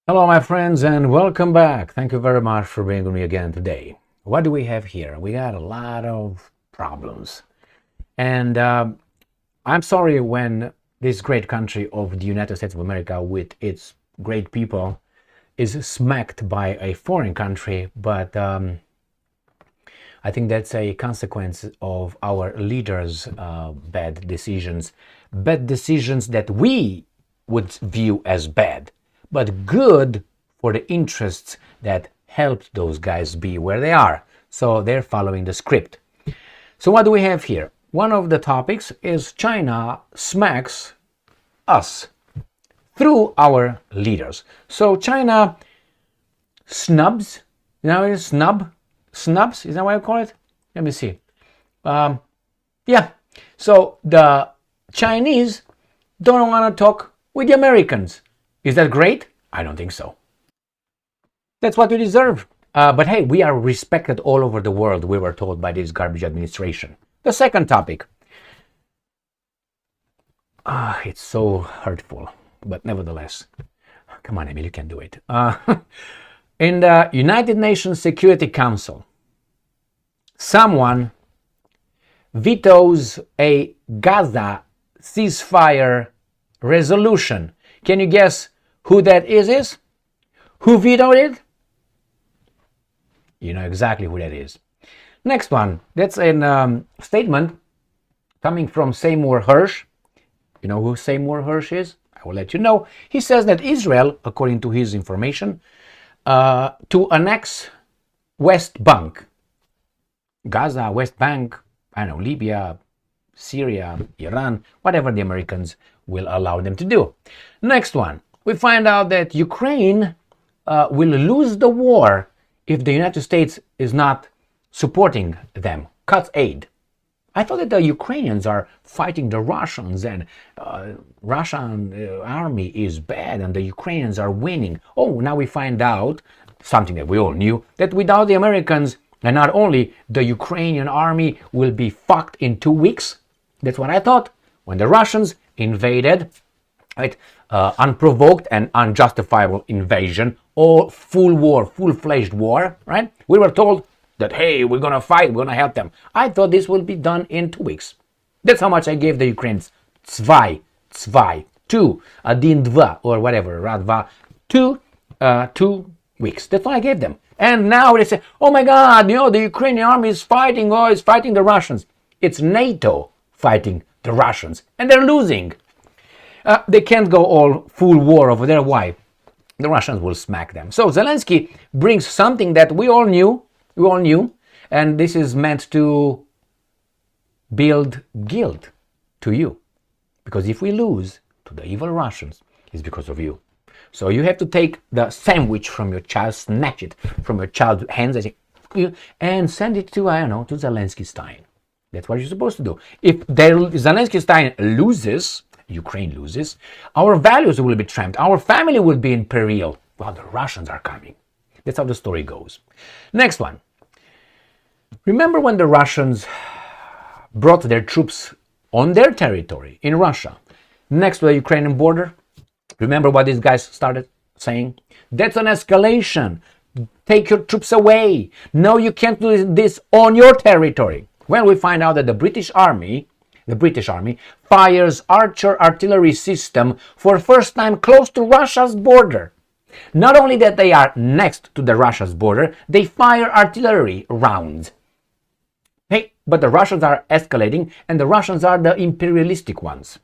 Hello, my friends, and welcome back. Thank you very much for being with me again today. What do we have here? We got a lot of problems. And I'm sorry when this great country of the United States of America, with its great people, is smacked by a foreign country, but I think that's a consequence of our leaders' bad decisions that we would view as bad, but good for the interests that helped those guys be where they are. So they're following the script. So what do we have here? One of the topics is China smacks us through our leaders. So China snubs, snubs, is that what I call it? Let me see. Yeah, so the Chinese don't want to talk with the Americans. Is that great? I don't think so. That's what we deserve. But hey, we are respected all over the world, we were told by this garbage administration. The second topic. It's so hurtful, but nevertheless. Come on, Emil, you can do it. In the United Nations Security Council, someone vetoes a Gaza ceasefire resolution. Can you guess who that is? Who vetoed it? You know exactly who that is. Next one, that's a statement coming from Seymour Hersh. You know who Seymour Hersh is? I will let you know. He says that Israel, according to his information, to annex West Bank, Gaza, West Bank, I don't know, Libya, Syria, Iran, whatever the Americans will allow them to do. Next one, we find out that Ukraine will lose the war if the United States is not supporting them, cuts aid. I thought that the Ukrainians are fighting the Russians and Russian army is bad and the Ukrainians are winning. Oh, now we find out something that we all knew, that without the Americans, and not only the Ukrainian army will be fucked in 2 weeks. That's what I thought. When the Russians invaded, right, unprovoked and unjustifiable invasion, or full war, full-fledged war, right? We were told that, hey, we're going to fight, we're going to help them. I thought this will be done in 2 weeks. That's how much I gave the Ukrainians. Two, один, два, or whatever, radva, 2 weeks. That's what I gave them. And now they say, oh my God, the Ukrainian army is fighting, it's fighting the Russians. It's NATO fighting the Russians, and they're losing. They can't go all full war over there. Why? The Russians will smack them. So Zelensky brings something that we all knew, and this is meant to build guilt to you. Because if we lose to the evil Russians, it's because of you. So you have to take the sandwich from your child, snatch it from your child's hands, and send it to, I don't know, to Zelensky Stein. That's what you're supposed to do. If Zelensky Stein loses, Ukraine loses, our values will be trampled. Our family will be in peril while the Russians are coming. That's how the story goes. Next one. Remember when the Russians brought their troops on their territory in Russia, next to the Ukrainian border? Remember what these guys started saying? That's an escalation. Take your troops away. No, you can't do this on your territory. Well, we find out that the British Army fires Archer artillery system for first time close to Russia's border. Not only that they are next to the Russia's border, they fire artillery rounds. Hey, but the Russians are escalating, and the Russians are the imperialistic ones.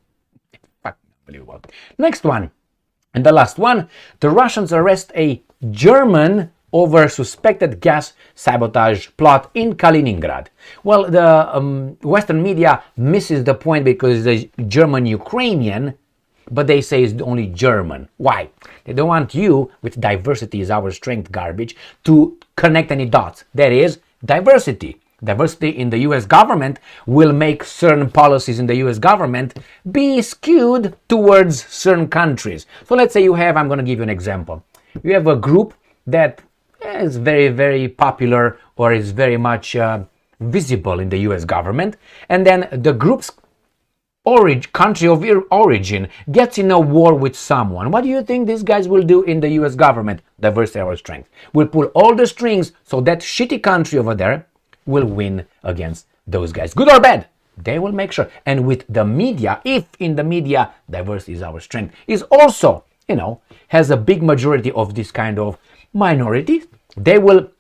Unbelievable. Next one, and the last one, the Russians arrest a German over suspected gas sabotage plot in Kaliningrad. Well, the Western media misses the point because it's German-Ukrainian, but they say it's only German. Why? They don't want you, with diversity is our strength garbage, to connect any dots. That is, diversity. Diversity in the US government will make certain policies in the US government be skewed towards certain countries. So let's say you have, I'm going to give you an example. You have a group that is very, very popular or is very much visible in the US government, and then the groups country of origin gets in a war with someone, what do you think these guys will do in the US government? Diversity our strength. We'll pull all the strings so that shitty country over there will win against those guys. Good or bad, they will make sure. And with the media, if in the media diversity is our strength, is also, has a big majority of this kind of minority, they will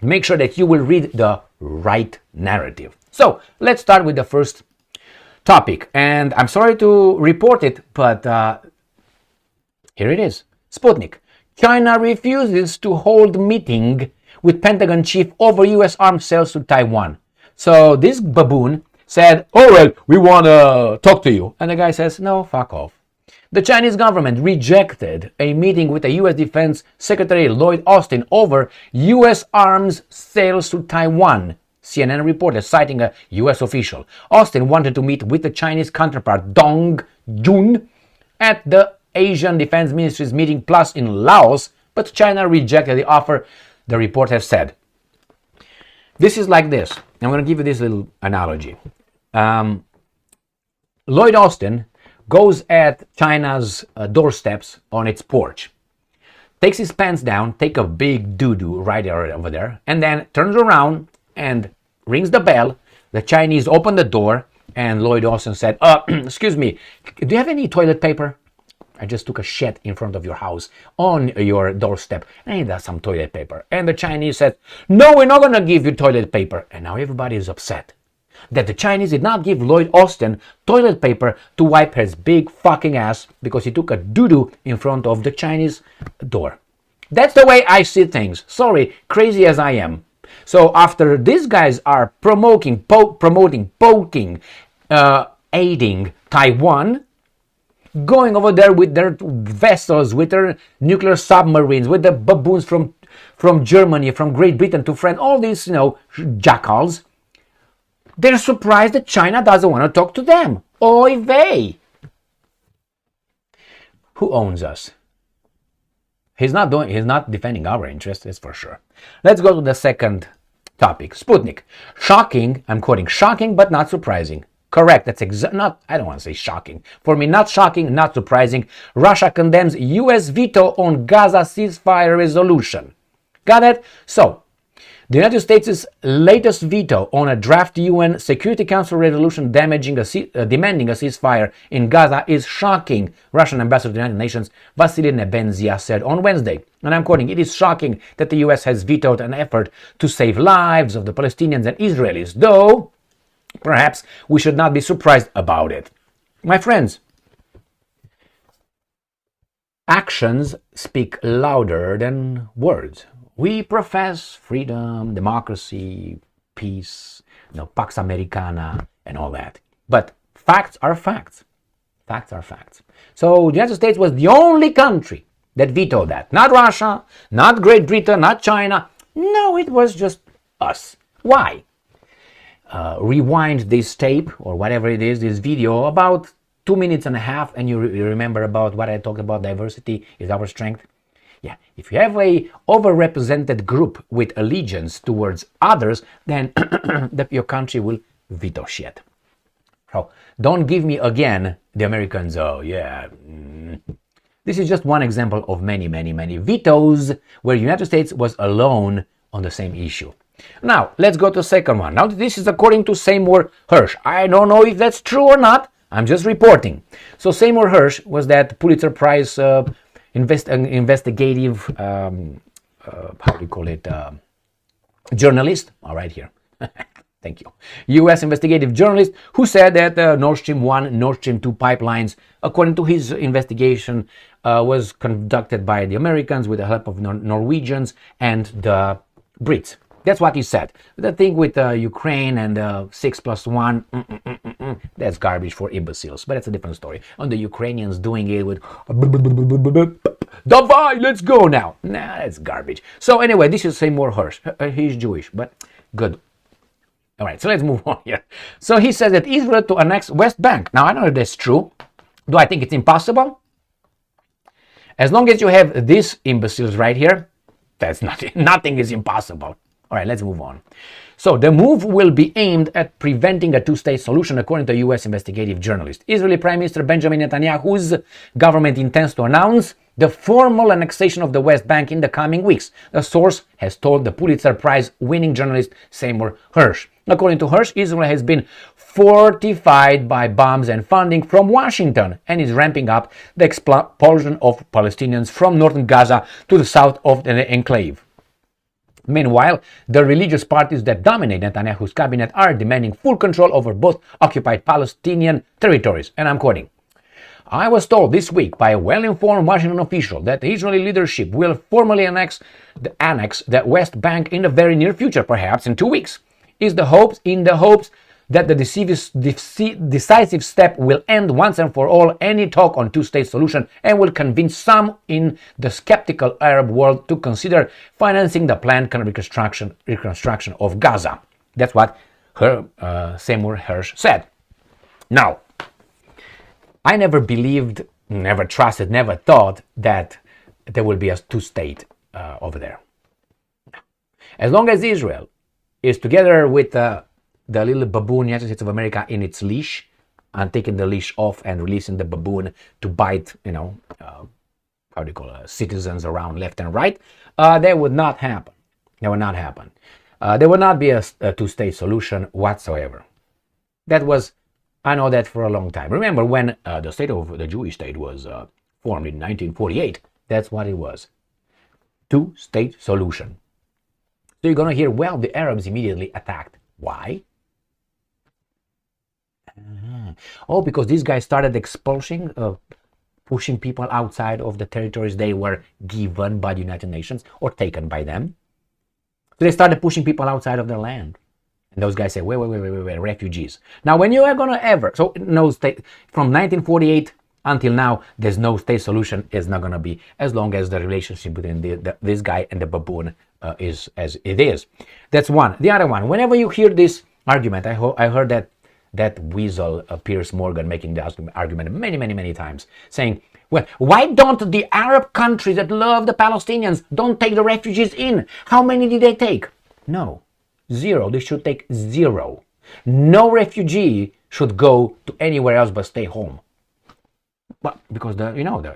make sure that you will read the right narrative. So let's start with the first topic. And I'm sorry to report it, but here it is. Sputnik. China refuses to hold meeting with Pentagon chief over U.S. arms sales to Taiwan. So this baboon said, "Oh, well, we want to talk to you." And the guy says, "No, fuck off." The Chinese government rejected a meeting with the U.S. Defense Secretary Lloyd Austin over U.S. arms sales to Taiwan. CNN reported, citing a U.S. official. Austin wanted to meet with the Chinese counterpart Dong Jun at the Asian Defense Ministry's meeting plus in Laos, but China rejected the offer, the report has said. This is like this. I'm going to give you this little analogy. Lloyd Austin goes at China's doorsteps on its porch, takes his pants down, take a big doo-doo right over there, and then turns around and rings the bell. The Chinese open the door, and Lloyd Austin said, "Excuse me, do you have any toilet paper? I just took a shit in front of your house on your doorstep. I need some toilet paper." And the Chinese said, "No, we're not going to give you toilet paper." And now everybody is upset that the Chinese did not give Lloyd Austin toilet paper to wipe his big fucking ass because he took a doo-doo in front of the Chinese door. That's the way I see things. Sorry, crazy as I am. So after these guys are promoting, poking, aiding Taiwan, going over there with their vessels, with their nuclear submarines, with the baboons from Germany, from Great Britain to France, all these, jackals, they're surprised that China doesn't want to talk to them. Oy vey! Who owns us? He's not defending our interests, that's for sure. Let's go to the second topic. Sputnik. Shocking, I'm quoting, shocking but not surprising. Correct, that's I don't want to say shocking. For me, not shocking, not surprising. Russia condemns US veto on Gaza ceasefire resolution. Got it? So, the United States' latest veto on a draft UN Security Council resolution demanding a ceasefire in Gaza is shocking, Russian ambassador to the United Nations Vasily Nebenzia said on Wednesday. And I'm quoting, "It is shocking that the US has vetoed an effort to save lives of the Palestinians and Israelis, though perhaps we should not be surprised about it." My friends, actions speak louder than words. We profess freedom, democracy, peace, Pax Americana, and all that. But facts are facts. Facts are facts. So the United States was the only country that vetoed that. Not Russia, not Great Britain, not China. No, it was just us. Why? Rewind this tape, or whatever it is, this video, about 2 minutes and a half, and you remember about what I talked about, diversity is our strength. Yeah, if you have a overrepresented group with allegiance towards others, then your country will veto shit. So don't give me again the Americans, This is just one example of many, many, many vetoes where the United States was alone on the same issue. Now, let's go to the second one. Now, this is according to Seymour Hersh. I don't know if that's true or not. I'm just reporting. So Seymour Hersh was that Pulitzer Prize investigative, journalist. All right, here. Thank you. U.S. investigative journalist who said that Nord Stream 1, Nord Stream 2 pipelines, according to his investigation, was conducted by the Americans with the help of Norwegians and the Brits. That's what he said. The thing with Ukraine and 6+1, that's garbage for imbeciles. But that's a different story. On the Ukrainians doing it with Davai, let's go now. Nah, that's garbage. So anyway, this is Seymour Hersh. He's Jewish, but good. All right, so let's move on here. So he says that Israel to annex West Bank. Now, I know if that's true. Do I think it's impossible? As long as you have these imbeciles right here, that's nothing. Nothing is impossible. All right, let's move on. So the move will be aimed at preventing a two-state solution, according to a U.S. investigative journalist. Israeli Prime Minister Benjamin Netanyahu's government intends to announce the formal annexation of the West Bank in the coming weeks, a source has told the Pulitzer Prize-winning journalist Seymour Hersh. According to Hersh, Israel has been fortified by bombs and funding from Washington and is ramping up the expulsion of Palestinians from northern Gaza to the south of the enclave. Meanwhile, the religious parties that dominate Netanyahu's cabinet are demanding full control over both occupied Palestinian territories. And I'm quoting, "I was told this week by a well-informed Washington official that the Israeli leadership will formally annex the West Bank in the very near future, perhaps in 2 weeks. In the hopes that the decisive step will end once and for all any talk on two-state solution and will convince some in the skeptical Arab world to consider financing the planned reconstruction of Gaza." That's what Seymour Hersh said. Now, I never believed, never trusted, never thought that there will be a two-state over there. As long as Israel is together with the little baboon United States of America in its leash and taking the leash off and releasing the baboon to bite, citizens around left and right, that would not happen. That would not happen. There would not be a two-state solution whatsoever. I know that for a long time. Remember when the Jewish state was formed in 1948? That's what it was. Two-state solution. So you're going to hear, well, the Arabs immediately attacked. Why? Oh, because these guys started expulsing, pushing people outside of the territories they were given by the United Nations or taken by them. So they started pushing people outside of their land. And those guys say, wait, refugees. Now, when you are going to no state, from 1948 until now, there's no state solution. It's not going to be as long as the relationship between this guy and the baboon is as it is. That's one. The other one, whenever you hear this argument, I heard that weasel, Piers Morgan, making the argument many times, saying, well, why don't the Arab countries that love the Palestinians don't take the refugees in? How many did they take? No. 0. They should take 0. No refugee should go to anywhere else but stay home. Well, because the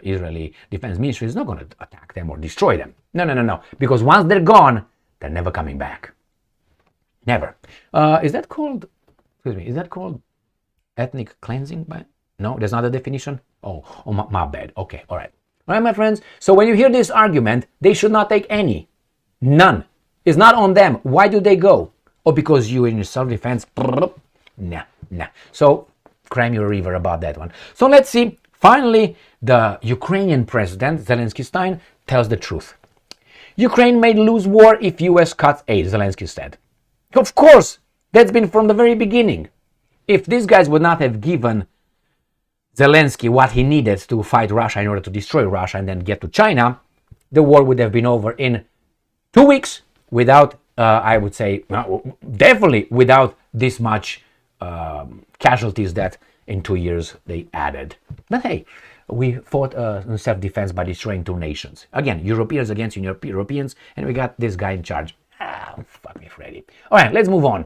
Israeli Defense Ministry is not going to attack them or destroy them. No. Because once they're gone, they're never coming back. Never. Is that called ethnic cleansing? No, there's not a definition? Oh, my bad. Okay, all right. All right, my friends. So when you hear this argument, they should not take any. None. It's not on them. Why do they go? Or because you in your self-defense? Nah. So cram your river about that one. So let's see. Finally, the Ukrainian president, Zelensky tells the truth. Ukraine may lose war if US cuts aid, Zelensky said. Of course, that's been from the very beginning. If these guys would not have given Zelensky what he needed to fight Russia in order to destroy Russia and then get to China, the war would have been over in 2 weeks without, I would say, definitely without this much casualties that in 2 years they added. But hey, we fought in self-defense by destroying 2 nations. Again, Europeans against Europeans, and we got this guy in charge. Fuck me, Freddy. All right, let's move on.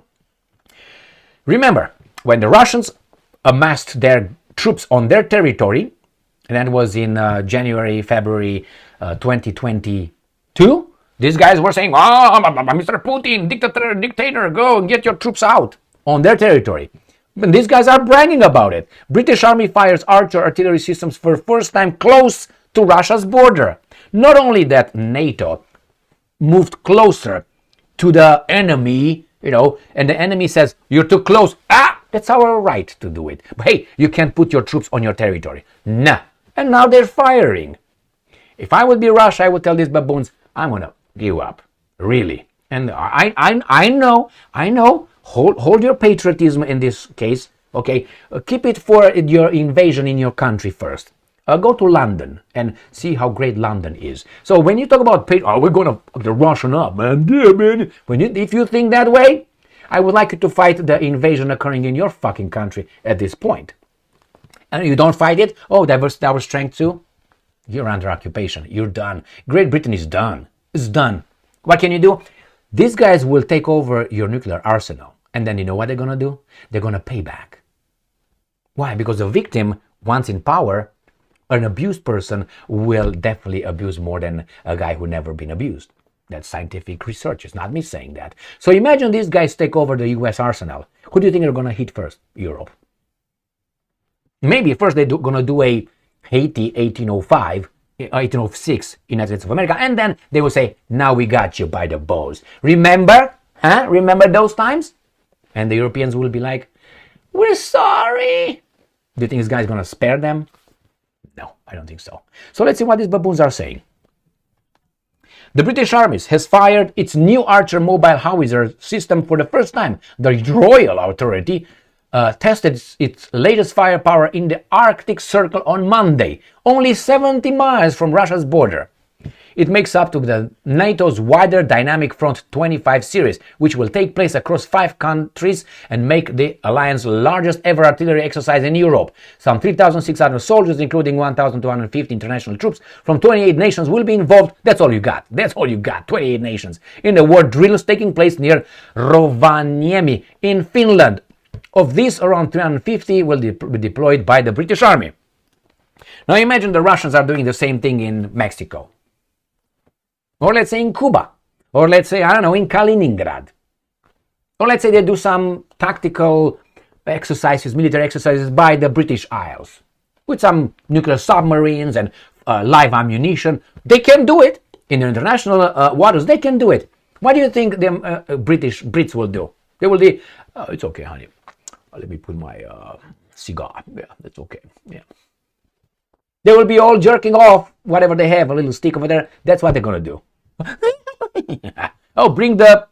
Remember, when the Russians amassed their troops on their territory, and that was in February 2022, these guys were saying, Mr. Putin, dictator, go and get your troops out on their territory. And these guys are bragging about it. British Army fires Archer artillery systems for the first time close to Russia's border. Not only that, NATO moved closer to the enemy, and the enemy says, you're too close. That's our right to do it. But hey, you can't put your troops on your territory. Nah. And now they're firing. If I would be Russia, I would tell these baboons, I'm going to give up. Really. And I know. Hold your patriotism in this case. Okay. Keep it for your invasion in your country first. Go to London and see how great London is. So when you talk about we're going to Russian up, man. Yeah, man. If you think that way, I would like you to fight the invasion occurring in your fucking country at this point. And you don't fight it, that was our strength too. You're under occupation. You're done. Great Britain is done. It's done. What can you do? These guys will take over your nuclear arsenal. And then you know what they're going to do? They're going to pay back. Why? Because the victim, once in power, an abused person will definitely abuse more than a guy who never been abused. That's scientific research. It's not me saying that. So imagine these guys take over the US arsenal. Who do you think they're going to hit first? Europe. Maybe first they're going to do a Haiti 1806 United States of America, and then they will say, now we got you by the balls. Remember? Huh? Remember those times? And the Europeans will be like, we're sorry. Do you think this guy's going to spare them? No, I don't think so. So let's see what these baboons are saying. The British Army has fired its new Archer mobile howitzer system for the first time. The Royal Authority tested its latest firepower in the Arctic Circle on Monday, only 70 miles from Russia's border. It makes up to the NATO's wider Dynamic Front 25 series, which will take place across 5 countries and make the alliance's largest ever artillery exercise in Europe. Some 3,600 soldiers, including 1,250 international troops from 28 nations, will be involved. That's all you got. That's all you got. 28 nations. In the war drills taking place near Rovaniemi in Finland. Of these, around 350 will be deployed by the British Army. Now imagine the Russians are doing the same thing in Mexico. Or let's say in Cuba. Or let's say, I don't know, in Kaliningrad. Or let's say they do some tactical exercises, military exercises by the British Isles. With some nuclear submarines and live ammunition. They can do it. In the international waters, they can do it. What do you think the Brits will do? They will do, it's okay, honey. Let me put my cigar. Yeah, that's okay. Yeah. They will be all jerking off whatever they have, a little stick over there. That's what they're going to do. Oh, bring the...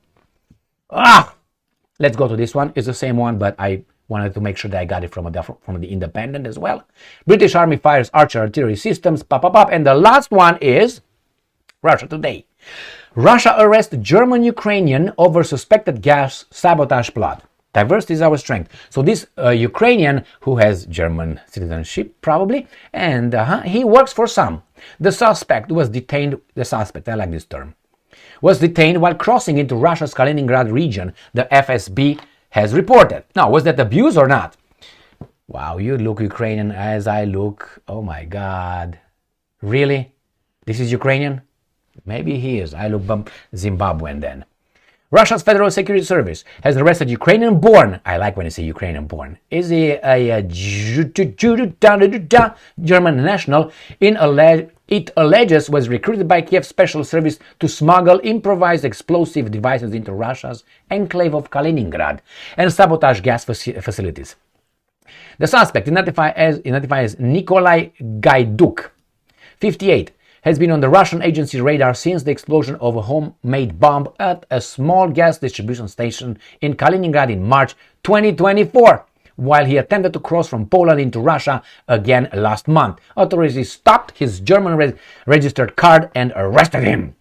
Let's go to this one. It's the same one, but I wanted to make sure that I got it from the Independent as well. British Army fires Archer artillery systems. And the last one is Russia Today. Russia arrests German-Ukrainian over suspected gas sabotage plot. Diversity is our strength. So this Ukrainian, who has German citizenship probably, and he works for some. The suspect was detained, I like this term, was detained while crossing into Russia's Kaliningrad region, the FSB has reported. Now, was that abuse or not? Wow, you look Ukrainian as I look. Oh my God. Really? This is Ukrainian? Maybe he is. I look Zimbabwean then. Russia's Federal Security Service has arrested Ukrainian-born, I like when you say Ukrainian-born, is a German national it alleges was recruited by Kiev Special Service to smuggle improvised explosive devices into Russia's enclave of Kaliningrad and sabotage gas facilities. The suspect, identified as Nikolai Gaiduk, 58, has been on the Russian agency radar since the explosion of a homemade bomb at a small gas distribution station in Kaliningrad in March 2024, while he attempted to cross from Poland into Russia again last month. Authorities stopped his German registered card and arrested him.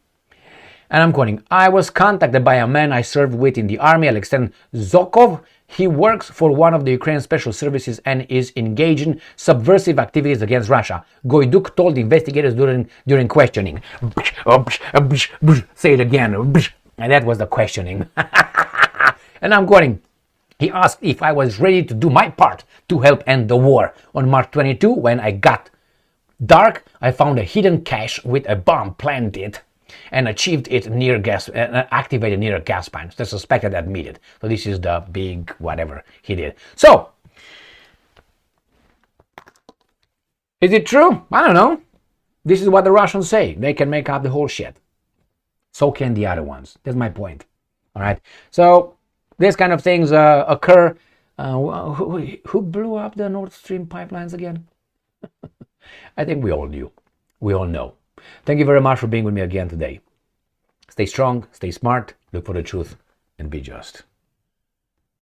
And I'm quoting, I was contacted by a man I served with in the army, Alexei Zokov. He works for one of the Ukrainian special services and is engaging subversive activities against Russia. Goyduk told the investigators during questioning. Say it again. And that was the questioning. And I'm quoting. He asked if I was ready to do my part to help end the war. On March 22, when I got dark, I found a hidden cache with a bomb planted and achieved it activated near a gas plant. The suspected admitted. So this is the big whatever he did. So, is it true? I don't know. This is what the Russians say. They can make up the whole shit. So can the other ones. That's my point. All right. So, these kind of things occur. Who blew up the Nord Stream pipelines again? I think we all knew. We all know. Thank you very much for being with me again today. Stay strong, stay smart, look for the truth, and be just.